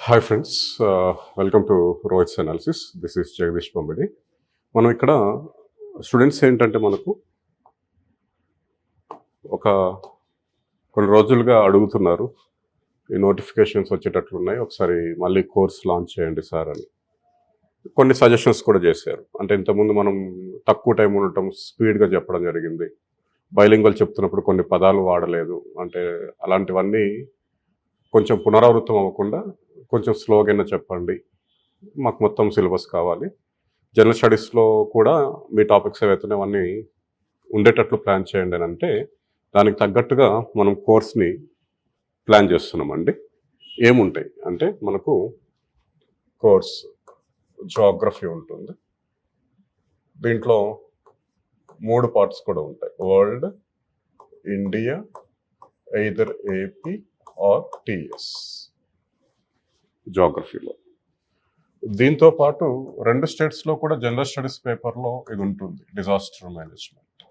Hi friends, welcome to Rohit's analysis. This is Jagadish Pambadi. మనం ఇక్కడ students ఏంటంటే మనకు ఒక కొన్ని రోజులుగా అడుగుతున్నారు, ఈ నోటిఫికేషన్స్ వచ్చేటట్లున్నాయి, ఒకసారి మళ్ళీ కోర్స్ లాంచ్ చేయండి సార్ అని. కొన్ని సజెషన్స్ కూడా చేశారు. అంటే ఇంతకుముందు మనం తక్కువ టైం ఉండటం, స్పీడ్గా చెప్పడం జరిగింది. బైలింగ్వల్ చెప్తున్నప్పుడు కొన్ని పదాలు వాడలేదు. అంటే అలాంటివన్నీ కొంచెం పునరావృతం అవ్వకుండా కొంచెం స్లోగా చెప్పండి, మాకు మొత్తం సిలబస్ కావాలి. జనరల్ స్టడీస్లో కూడా మీ టాపిక్స్ ఏవైతే అవన్నీ ఉండేటట్లు ప్లాన్ చేయండి అని అంటే, దానికి తగ్గట్టుగా మనం కోర్స్ని ప్లాన్ చేస్తున్నామండి. ఏముంటాయి అంటే మనకు కోర్స్ జియోగ్రఫీ ఉంటుంది, దీంట్లో 3 పార్ట్స్ కూడా ఉంటాయి. World, India, either AP or TS జియోగ్రఫీలో. దీంతో పాటు 2 స్టేట్స్లో కూడా జనరల్ స్టడీస్ పేపర్లో ఇది ఉంటుంది, డిజాస్టర్ మేనేజ్మెంట్.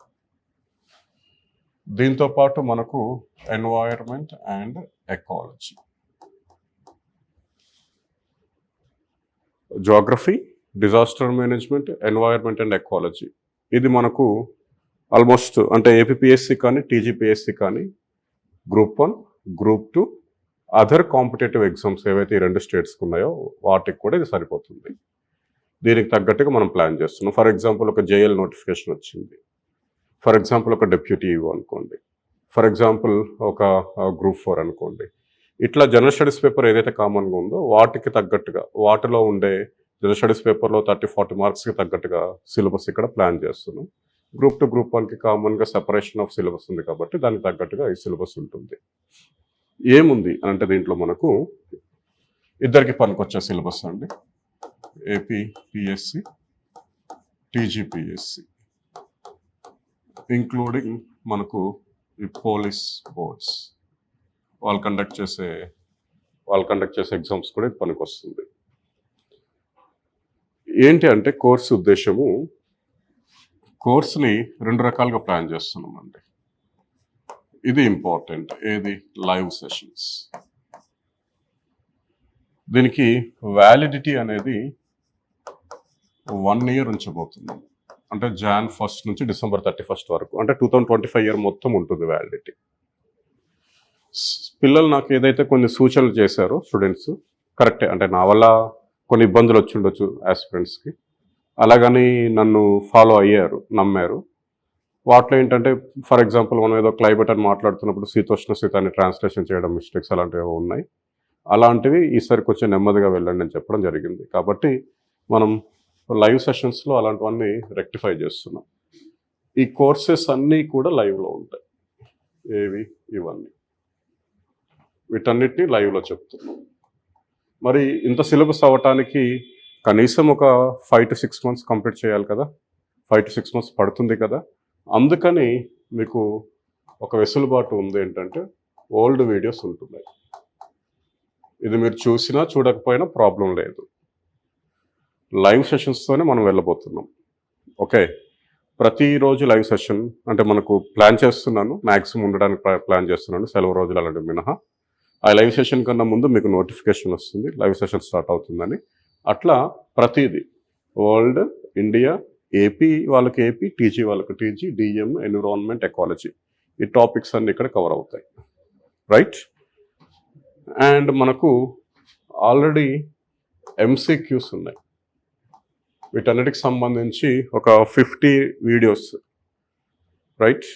దీంతో పాటు మనకు environment and ecology. Geography, disaster management, environment and ecology. ఇది మనకు ఆల్మోస్ట్ అంటే ఏపీపీఎస్సీ కానీ టీజీపీఎస్సీ కానీ group 1, group 2, other competitive exams ఏవైతే ఈ 2 స్టేట్స్కి ఉన్నాయో వాటికి కూడా ఇది సరిపోతుంది. దీనికి తగ్గట్టుగా మనం ప్లాన్ చేస్తున్నాం. ఫర్ ఎగ్జాంపుల్ ఒక జేఎల్ నోటిఫికేషన్ వచ్చింది, ఫర్ ఎగ్జాంపుల్ ఒక డెప్యూటీ ఈవో అనుకోండి, ఫర్ ఎగ్జాంపుల్ ఒక గ్రూప్ 4 అనుకోండి. ఇట్లా జనరల్ స్టడీస్ పేపర్ ఏదైతే కామన్గా ఉందో వాటికి తగ్గట్టుగా, వాటిలో ఉండే జనరల్ స్టడీస్ పేపర్లో 30-40 మార్క్స్కి తగ్గట్టుగా సిలబస్ ఇక్కడ ప్లాన్ చేస్తున్నాం. గ్రూప్ 2, గ్రూప్ 1కి కామన్గా సెపరేషన్ ఆఫ్ సిలబస్ ఉంది కాబట్టి దానికి తగ్గట్టుగా ఈ సిలబస్ ఉంటుంది. ఏముంది అంటే దీంట్లో మనకు ఇద్దరికి పనికొచ్చే సిలబస్ అండి. ఏపీపీఎస్సి, టీజీపీఎస్సి, ఇంక్లూడింగ్ మనకు ఈ పోలీస్ బోర్డ్స్ వాళ్ళు కండక్ట్ చేసే ఎగ్జామ్స్ కూడా ఇది పనికొస్తుంది. ఏంటి అంటే కోర్సు ఉద్దేశము, కోర్స్ని 2 రకాలుగా ప్లాన్ చేస్తున్నామండి. ఇది ఇంపార్టెంట్, ఏది లైవ్ సెషన్స్. దీనికి వ్యాలిడిటీ అనేది 1 year ఉంచబోతున్నాం. అంటే Jan 1st నుంచి December 31st వరకు, అంటే 2025 year మొత్తం ఉంటుంది వ్యాలిడిటీ. పిల్లలు నాకు ఏదైతే కొన్ని సూచనలు చేశారో స్టూడెంట్స్ కరెక్టే, అంటే నా వల్ల కొన్ని ఇబ్బందులు వచ్చి ఉండొచ్చు ఆస్పిరెంట్స్కి, అలాగని నన్ను ఫాలో అయ్యారు, నమ్మారు. వాటిలో ఏంటంటే ఫర్ ఎగ్జాంపుల్ మనం ఏదో క్లైమేట్ అని మాట్లాడుతున్నప్పుడు శీతోష్ణ స్థితాన్ని ట్రాన్స్లేషన్ చేయడం మిస్టేక్స్ అలాంటివి ఉన్నాయి. అలాంటివి ఈసారి కొంచెం నెమ్మదిగా వెళ్ళండి అని చెప్పడం జరిగింది. కాబట్టి మనం లైవ్ సెషన్స్లో అలాంటివన్నీ రెక్టిఫై చేస్తున్నాం. ఈ కోర్సెస్ అన్నీ కూడా లైవ్లో ఉంటాయి. ఏవి ఇవన్నీ, వీటన్నిటినీ లైవ్లో చెప్తున్నాం. మరి ఇంత సిలబస్ అవ్వటానికి కనీసం ఒక 5 to 6 months కంప్లీట్ చేయాలి కదా, 5 to 6 months పడుతుంది కదా. అందుకని మీకు ఒక వెసులుబాటు ఉంది, ఏంటంటే ఓల్డ్ వీడియోస్ ఉంటున్నాయి. ఇది మీరు చూసినా చూడకపోయినా ప్రాబ్లం లేదు. లైవ్ సెషన్స్తోనే మనం వెళ్ళబోతున్నాం. ఓకే, ప్రతిరోజు లైవ్ సెషన్ అంటే మనకు ప్లాన్ చేస్తున్నాను, మ్యాక్సిమం ఉండడానికి ప్లాన్ చేస్తున్నాను, సెలవు రోజులు అలాంటివి మినహా. ఆ లైవ్ సెషన్ కన్నా ముందు మీకు నోటిఫికేషన్ వస్తుంది లైవ్ సెషన్ స్టార్ట్ అవుతుందని. అట్లా ప్రతిదీ వరల్డ్, ఇండియా, ఏపీ వాళ్ళకి ఏపీ, టీజీ వాళ్ళకి టీజీ, డిఎం, ఎన్విరాన్మెంట్, ఎకాలజీ, ఈ టాపిక్స్ అన్నీ ఇక్కడ కవర్ అవుతాయి, రైట్. అండ్ మనకు ఆల్రెడీ ఎంసీక్యూస్ ఉన్నాయి. వీటన్నిటికి సంబంధించి ఒక 50 వీడియోస్, రైట్,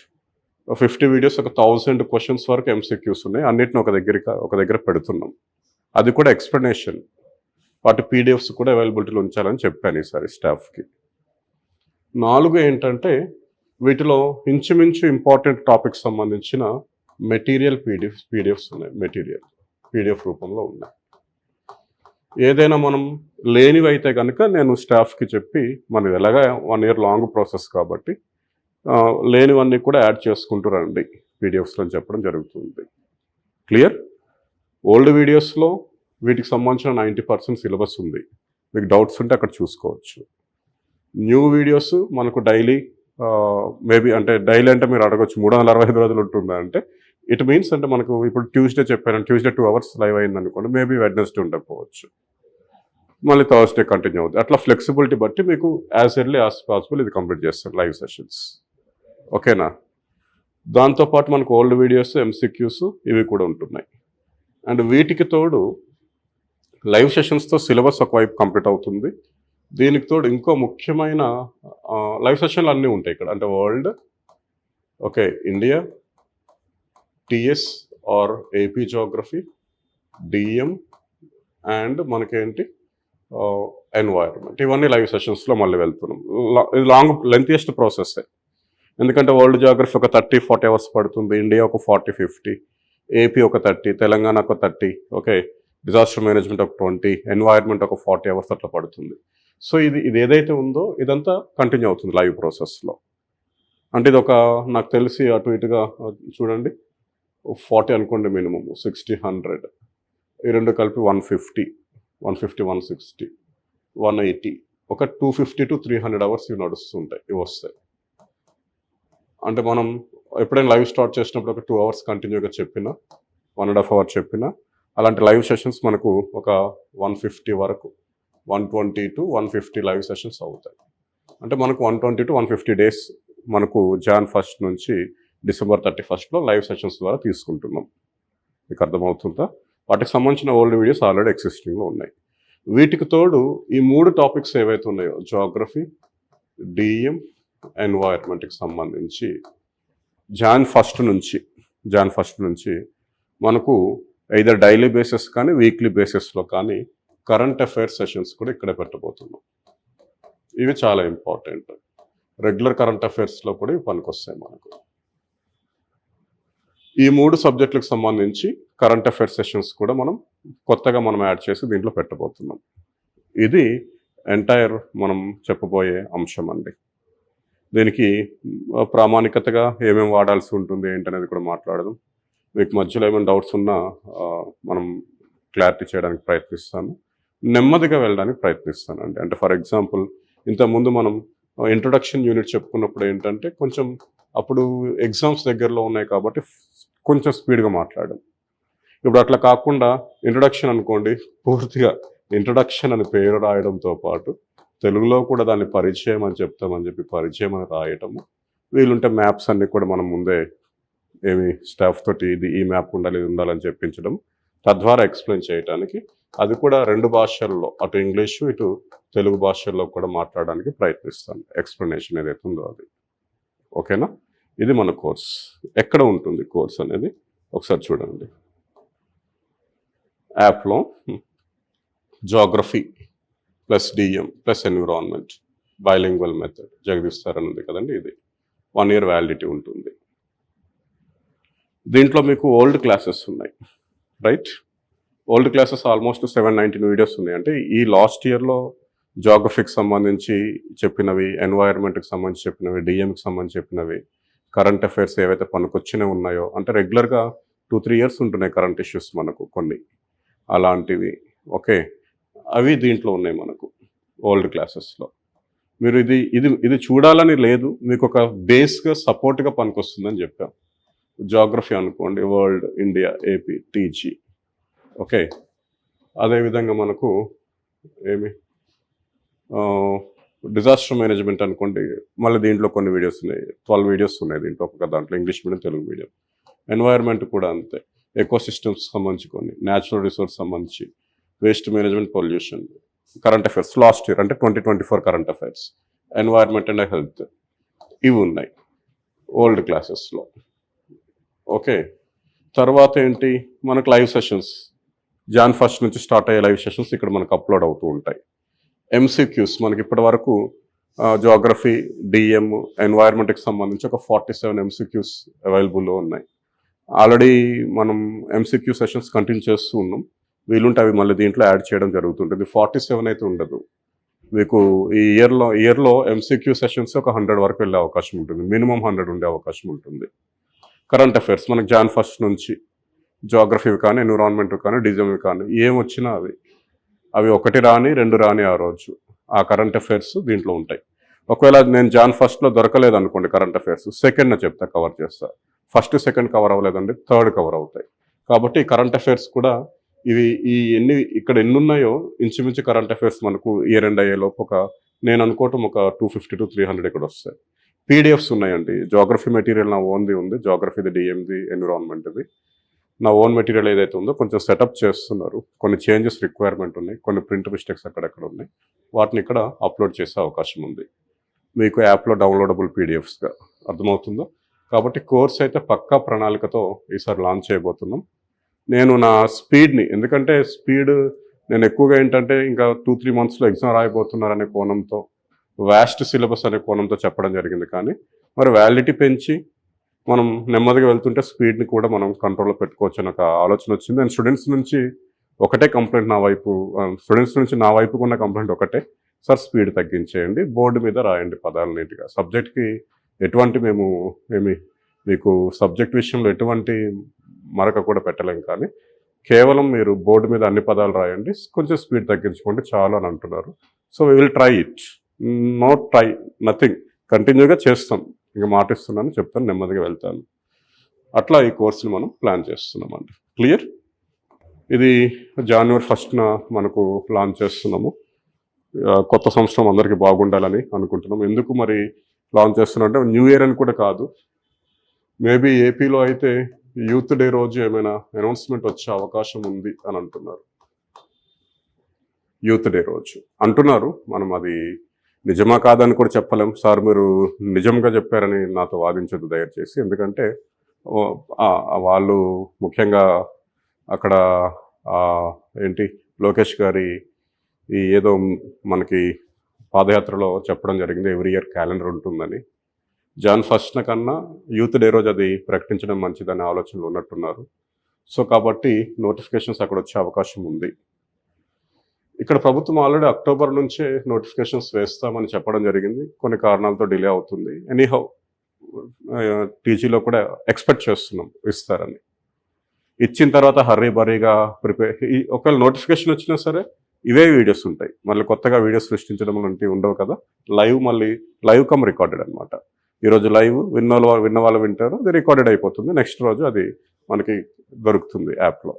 50 వీడియోస్, ఒక 1000 క్వశ్చన్స్ వరకు ఎంసీక్యూస్ ఉన్నాయి. అన్నిటిని ఒక దగ్గర పెడుతున్నాం. అది కూడా ఎక్స్ప్లెనేషన్, వాటి పీడిఎఫ్స్ కూడా అవైలబిలిటీలో ఉంచాలని చెప్పాను ఈసారి స్టాఫ్కి. 4 ఏంటంటే వీటిలో ఇంచుమించు ఇంపార్టెంట్ టాపిక్స్ సంబంధించిన మెటీరియల్ పీడిఎఫ్స్ ఉన్నాయి, పీడిఎఫ్ రూపంలో ఉన్నాయి. ఏదైనా మనం లేనివి అయితే కనుక నేను స్టాఫ్కి చెప్పి, మనది ఎలాగా 1 year లాంగ్ ప్రాసెస్ కాబట్టి లేనివన్నీ కూడా యాడ్ చేసుకుంటూ రండి పీడిఎఫ్స్లో అని చెప్పడం జరుగుతుంది. క్లియర్. ఓల్డ్ వీడియోస్లో వీటికి సంబంధించిన 90% సిలబస్ ఉంది. మీకు డౌట్స్ ఉంటే అక్కడ చూసుకోవచ్చు. న్యూ వీడియోస్ మనకు డైలీ మేబీ అంటే డైలీ అంటే మీరు అడగొచ్చు 365 రోజులు ఉంటుందా అంటే ఇట్ మీన్స్ అంటే మనకు ఇప్పుడు ట్యూస్డే చెప్పాను, ట్యూస్డే 2 అవర్స్ లైవ్ అయింది అనుకోండి, మేబీ వెడ్నెస్డే ఉండకపోవచ్చు, మళ్ళీ థర్స్డే కంటిన్యూ అవుతుంది. అట్లా ఫ్లెక్సిబిలిటీ బట్టి మీకు యాజ్ ఎర్లీ యాజ్ పాసిబుల్ ఇది కంప్లీట్ చేస్తారు లైవ్ సెషన్స్. ఓకేనా? దాంతోపాటు మనకు ఓల్డ్ వీడియోస్, ఎంసీక్యూస్ ఇవి కూడా ఉంటున్నాయి. అండ్ వీటికి తోడు లైవ్ సెషన్స్తో సిలబస్ ఒకవైపు కంప్లీట్ అవుతుంది. దీనికి తోడు ఇంకో ముఖ్యమైన లైవ్ సెషన్లు అన్నీ ఉంటాయి ఇక్కడ. అంటే world, okay, India, TS are AP geography, DM and మనకేంటి ఎన్వైర్న్మెంట్, ఇవన్నీ లైవ్ సెషన్స్లో మళ్ళీ వెళ్తున్నాం. ఇది లెంతియెస్ట్ ప్రాసెస్సే. ఎందుకంటే వరల్డ్ జాగ్రఫీ ఒక 30-40 అవర్స్ పడుతుంది, ఇండియా ఒక 40-50, ఏపీ ఒక 30, తెలంగాణ ఒక 30, ఓకే, డిజాస్టర్ మేనేజ్మెంట్ ఒక 20, ఎన్వైర్న్మెంట్ ఒక 40 అవర్స్ అట్లా పడుతుంది. సో ఇది ఏదైతే ఉందో ఇదంతా కంటిన్యూ అవుతుంది లైవ్ ప్రాసెస్లో. అంటే ఇది ఒక నాకు తెలిసి అటు ఇటుగా చూడండి 40 అనుకోండి మినిమమ్, 60, 100, ఈ రెండు కలిపి 150, 160, 180, ఒక 250 to 300 అవర్స్ ఇవి నడుస్తుంటాయి, ఇవి వస్తాయి. అంటే మనం ఎప్పుడైనా లైవ్ స్టార్ట్ చేసినప్పుడు ఒక 2 అవర్స్ కంటిన్యూగా చెప్పినా, 1.5 అవర్ చెప్పినా, అలాంటి లైవ్ సెషన్స్ మనకు ఒక 150 వరకు, 120 to 150 లైవ్ సెషన్స్ అవుతాయి. అంటే మనకు 120 to 150 డేస్ మనకు Jan 1st నుంచి December 31st లైవ్ సెషన్స్ ద్వారా తీసుకుంటున్నాం. మీకు అర్థమవుతుందా? వాటికి సంబంధించిన ఓల్డ్ వీడియోస్ ఆల్రెడీ ఎగ్జిస్టింగ్లో ఉన్నాయి. వీటికి తోడు ఈ 3 టాపిక్స్ ఏవైతే ఉన్నాయో జోగ్రఫీ, డిఎం, ఎన్వైర్న్మెంట్కి సంబంధించి Jan 1st నుంచి మనకు ఐదర్ డైలీ బేసిస్ కానీ వీక్లీ బేసిస్లో కానీ కరెంట్ అఫైర్స్ సెషన్స్ కూడా ఇక్కడే పెట్టబోతున్నాం. ఇవి చాలా ఇంపార్టెంట్. రెగ్యులర్ కరెంట్ అఫైర్స్లో కూడా ఇవి పనికొస్తాయి మనకు. ఈ 3 సబ్జెక్టులకు సంబంధించి కరెంట్ అఫైర్స్ సెషన్స్ కూడా కొత్తగా మనం యాడ్ చేసి దీంట్లో పెట్టబోతున్నాం. ఇది ఎంటైర్ మనం చెప్పబోయే అంశం అండి. దీనికి ప్రామాణికతగా ఏమేమి వాడాల్సి ఉంటుంది ఏంటనేది కూడా మాట్లాడదాం. మీకు మధ్యలో ఏమైనా డౌట్స్ ఉన్నా మనం క్లారిటీ చేయడానికి ప్రయత్నిస్తాను, నెమ్మదిగా వెళ్ళడానికి ప్రయత్నిస్తాను అండి. అంటే ఫర్ ఎగ్జాంపుల్ ఇంతకుముందు మనం ఇంట్రొడక్షన్ యూనిట్ చెప్పుకున్నప్పుడు ఏంటంటే కొంచెం అప్పుడు ఎగ్జామ్స్ దగ్గరలో ఉన్నాయి కాబట్టి కొంచెం స్పీడ్గా మాట్లాడాం. ఇప్పుడు అట్లా కాకుండా ఇంట్రొడక్షన్ అనుకోండి, పూర్తిగా ఇంట్రొడక్షన్ అని పేరు రాయడంతో పాటు తెలుగులో కూడా దాన్ని పరిచయం అని చెప్తామని చెప్పి పరిచయం అని రాయటము, వీలుంటే మ్యాప్స్ అన్నీ కూడా మనం ముందే స్టాఫ్ తోటి ఈ మ్యాప్ ఉండాలి, ఇది ఉండాలని చెప్పించడం, తద్వారా ఎక్స్ప్లెయిన్ చేయడానికి, అది కూడా 2 భాషల్లో, అటు ఇంగ్లీషు ఇటు తెలుగు భాషల్లో కూడా మాట్లాడడానికి ప్రయత్నిస్తాను. ఎక్స్ప్లెనేషన్ ఏదైతే ఉందో అది. ఓకేనా? ఇది మన కోర్స్. ఎక్కడ ఉంటుంది కోర్స్ అనేది ఒకసారి చూడండి. యాప్లో geography plus DM plus environment bilingual method Jagadish sir అని ఉంది కదండి. ఇది 1 year వ్యాలిడిటీ ఉంటుంది. దీంట్లో మీకు ఓల్డ్ క్లాసెస్ ఉన్నాయి, right? Old classes almost 719 videos ఉన్నాయి. అంటే ఈ లాస్ట్ ఇయర్లో జోగ్రఫీకి సంబంధించి చెప్పినవి, ఎన్వైర్న్మెంట్కి సంబంధించి చెప్పినవి, డిఎంకి సంబంధించి చెప్పినవి, కరెంట్ అఫైర్స్ ఏవైతే పనికొచ్చినవి ఉన్నాయో, అంటే రెగ్యులర్గా 2-3 years ఉంటున్నాయి కరెంట్ ఇష్యూస్ మనకు కొన్ని, అలాంటివి. ఓకే, అవి దీంట్లో ఉన్నాయి మనకు ఓల్డ్ క్లాసెస్లో. మీరు ఇది చూడాలని లేదు, మీకు ఒక బేస్గా సపోర్ట్గా పనికొస్తుందని చెప్పాం. జోగ్రఫీ అనుకోండి, world, India, AP, TG. Okay, అదేవిధంగా మనకు డిజాస్టర్ మేనేజ్మెంట్ అనుకోండి, మళ్ళీ దీంట్లో కొన్ని వీడియోస్ ఉన్నాయి, 12 వీడియోస్ ఉన్నాయి దీంట్లో, ఒక దాంట్లో English medium, Telugu medium. Environment కూడా అంతే, ఎకోసిస్టమ్స్ సంబంధించి కొన్ని, న్యాచురల్ రిసోర్స్ సంబంధించి, waste management, pollution, current affairs last year అంటే 2024 current affairs, environment and health, ఇవి ఉన్నాయి ఓల్డ్ క్లాసెస్లో. ఓకే, తర్వాత ఏంటి మనకు లైవ్ సెషన్స్, Jan 1st నుంచి స్టార్ట్ అయ్యే లైవ్ సెషన్స్ ఇక్కడ మనకు అప్లోడ్ అవుతూ ఉంటాయి. ఎంసీక్యూస్ మనకి ఇప్పటి వరకు జోగ్రఫీ, డిఎం, ఎన్వైర్న్మెంట్కి సంబంధించి ఒక 47 ఎంసీక్యూస్ అవైలబుల్లో ఉన్నాయి. ఆల్రెడీ మనం ఎంసీక్యూ సెషన్స్ కంటిన్యూ చేస్తూ ఉన్నాం. వీలుంటే అవి మళ్ళీ దీంట్లో యాడ్ చేయడం జరుగుతుంటుంది. 47 అయితే ఉండదు మీకు. ఈ ఇయర్లో ఎంసీక్యూ సెషన్స్ ఒక 100 వరకు వెళ్ళే అవకాశం ఉంటుంది, మినిమం 100 ఉండే అవకాశం ఉంటుంది. కరెంట్ అఫైర్స్ మనకు Jan 1st నుంచి జోగ్రఫీ కానీ, ఎన్విరాన్మెంట్ కానీ, డిజమ్ కానీ ఏమొచ్చినా అవి 1 రాని 2 రాని ఆ రోజు ఆ కరెంట్ అఫైర్స్ దీంట్లో ఉంటాయి. ఒకవేళ నేను జాన్ ఫస్ట్లో దొరకలేదు అనుకోండి కరెంట్ అఫైర్స్, సెకండ్న చెప్తా కవర్ చేస్తా. ఫస్ట్ సెకండ్ కవర్ అవ్వలేదండి, థర్డ్ కవర్ అవుతాయి. కాబట్టి కరెంట్ అఫైర్స్ కూడా ఇవి ఇక్కడ ఎన్ని ఉన్నాయో ఇంచుమించు కరెంట్ అఫైర్స్ మనకు ఇయర్ ఎండ్ అయ్యేలోపు నేను అనుకోవటం ఒక 250 to 300 ఇక్కడ వస్తాయి. పీడిఎఫ్స్ ఉన్నాయండి. జోగ్రఫీ మెటీరియల్ నా ఓన్ది ఉంది. జోగ్రఫీది, డిఎంది, ఎన్విరాన్మెంట్ది నా ఓన్ మెటీరియల్ ఏదైతే ఉందో కొంచెం సెటప్ చేస్తున్నారు. కొన్ని చేంజెస్ రిక్వైర్మెంట్ ఉన్నాయి, కొన్ని ప్రింట్ మిస్టేక్స్ అక్కడక్కడ ఉన్నాయి. వాటిని ఇక్కడ అప్లోడ్ చేసే అవకాశం ఉంది మీకు యాప్లో డౌన్లోడబుల్ పీడిఎఫ్స్గా. అర్థమవుతుందో? కాబట్టి కోర్స్ అయితే పక్కా ప్రణాళికతో ఈసారి లాంచ్ చేయబోతున్నాం. నేను నా స్పీడ్ని, ఎందుకంటే నేను ఎక్కువగా ఏంటంటే ఇంకా 2-3 మంత్స్లో ఎగ్జామ్ రాయబోతున్నారనే కోణంతో, వాస్ట్ సిలబస్ అనే కోణంతో చెప్పడం జరిగింది. కానీ మరి వ్యాలిడిటీ పెంచి మనం నెమ్మదిగా వెళ్తుంటే స్పీడ్ని కూడా మనం కంట్రోల్లో పెట్టుకోవచ్చు అని ఒక ఆలోచన వచ్చింది. నేను స్టూడెంట్స్ నుంచి ఒకటే కంప్లైంట్ నా వైపుకు ఉన్న కంప్లైంట్ ఒకటే, సార్ స్పీడ్ తగ్గించేయండి, బోర్డు మీద రాయండి పదాలు నీట్గా. సబ్జెక్ట్కి ఎటువంటి మీకు సబ్జెక్ట్ విషయంలో ఎటువంటి మరక కూడా పెట్టలేం, కానీ కేవలం మీరు బోర్డు మీద అన్ని పదాలు రాయండి, కొంచెం స్పీడ్ తగ్గించుకోండి చాలు అని అంటున్నారు. So we will try it, nothing, కంటిన్యూగా చేస్తాం. ఇంకా మాటిస్తున్నాను, చెప్తాను, నెమ్మదిగా వెళ్తాను. అట్లా ఈ కోర్సుని మనం ప్లాన్ చేస్తున్నామండి. క్లియర్? ఇది January 1st మనకు లాంచ్ చేస్తున్నాము. కొత్త సంవత్సరం అందరికీ బాగుండాలని అనుకుంటున్నాం. ఎందుకు మరి లాంచ్ చేస్తున్నాం అంటే న్యూ ఇయర్ అని కూడా కాదు. మేబీ ఏపీలో అయితే యూత్ డే రోజు ఏమైనా అనౌన్స్మెంట్ వచ్చే అవకాశం ఉంది అని అంటున్నారు. యూత్ డే రోజు అంటున్నారు. మనం అది నిజమా కాదని కూడా చెప్పలేం. సార్ మీరు నిజంగా చెప్పారని నాతో వాదించొద్దు దయచేసి. ఎందుకంటే వాళ్ళు ముఖ్యంగా అక్కడ లోకేష్ గారి ఏదో మనకి పాదయాత్రలో చెప్పడం జరిగింది, ఎవ్రీ ఇయర్ క్యాలెండర్ ఉంటుందని. Jan 1st కన్నా యూత్ డే రోజు అది ప్రకటించడం మంచిదనే ఆలోచనలు ఉన్నట్టున్నారు. సో కాబట్టి నోటిఫికేషన్స్ అక్కడ వచ్చే అవకాశం ఉంది. ఇక్కడ ప్రభుత్వం ఆల్రెడీ అక్టోబర్ నుంచే నోటిఫికేషన్స్ వేస్తామని చెప్పడం జరిగింది. కొన్ని కారణాలతో డిలే అవుతుంది. ఎనీహౌ టీజీలో కూడా ఎక్స్పెక్ట్ చేస్తున్నాం ఇస్తారని. ఇచ్చిన తర్వాత బరీగా ఒకవేళ నోటిఫికేషన్ వచ్చినా సరే ఇవే వీడియోస్ ఉంటాయి. మళ్ళీ కొత్తగా వీడియోస్ సృష్టించడం లాంటివి ఉండవు కదా. లైవ్ కమ్ రికార్డెడ్ అనమాట. ఈరోజు లైవ్ విన్న వాళ్ళు వింటారు, అది రికార్డెడ్ అయిపోతుంది. నెక్స్ట్ రోజు అది మనకి దొరుకుతుంది యాప్లో.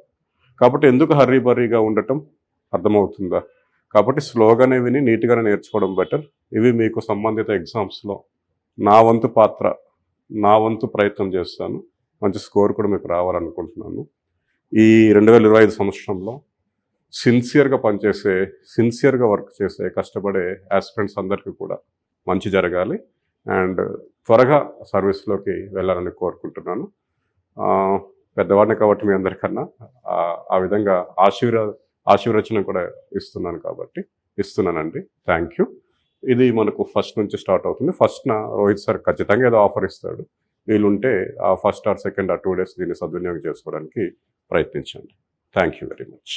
కాబట్టి ఎందుకు బరీగా ఉండటం అర్థమవుతుందా? కాబట్టి స్లోగానే విని నీట్గానే నేర్చుకోవడం బెటర్. ఇవి మీకు సంబంధిత ఎగ్జామ్స్లో నా వంతు ప్రయత్నం చేస్తాను. మంచి స్కోర్ కూడా మీకు రావాలనుకుంటున్నాను. ఈ 2025 సంవత్సరంలో సిన్సియర్గా వర్క్ చేసే కష్టపడే ఆస్పిరెంట్స్ అందరికీ కూడా మంచి జరగాలి అండ్ త్వరగా సర్వీస్లోకి వెళ్ళాలని కోరుకుంటున్నాను. పెద్దవాడిని కాబట్టి మీ అందరికన్నా ఆ విధంగా ఆశీర్వచనం కూడా ఇస్తున్నానండి. Thank you. ఇది మనకు 1st నుంచి స్టార్ట్ అవుతుంది. 1st రోహిత్ సార్ ఖచ్చితంగా ఏదో ఆఫర్ ఇస్తాడు. వీలుంటే ఆ 1st or 2nd or 2 days దీన్ని సద్వినియోగం చేసుకోవడానికి ప్రయత్నించండి. Thank you very much.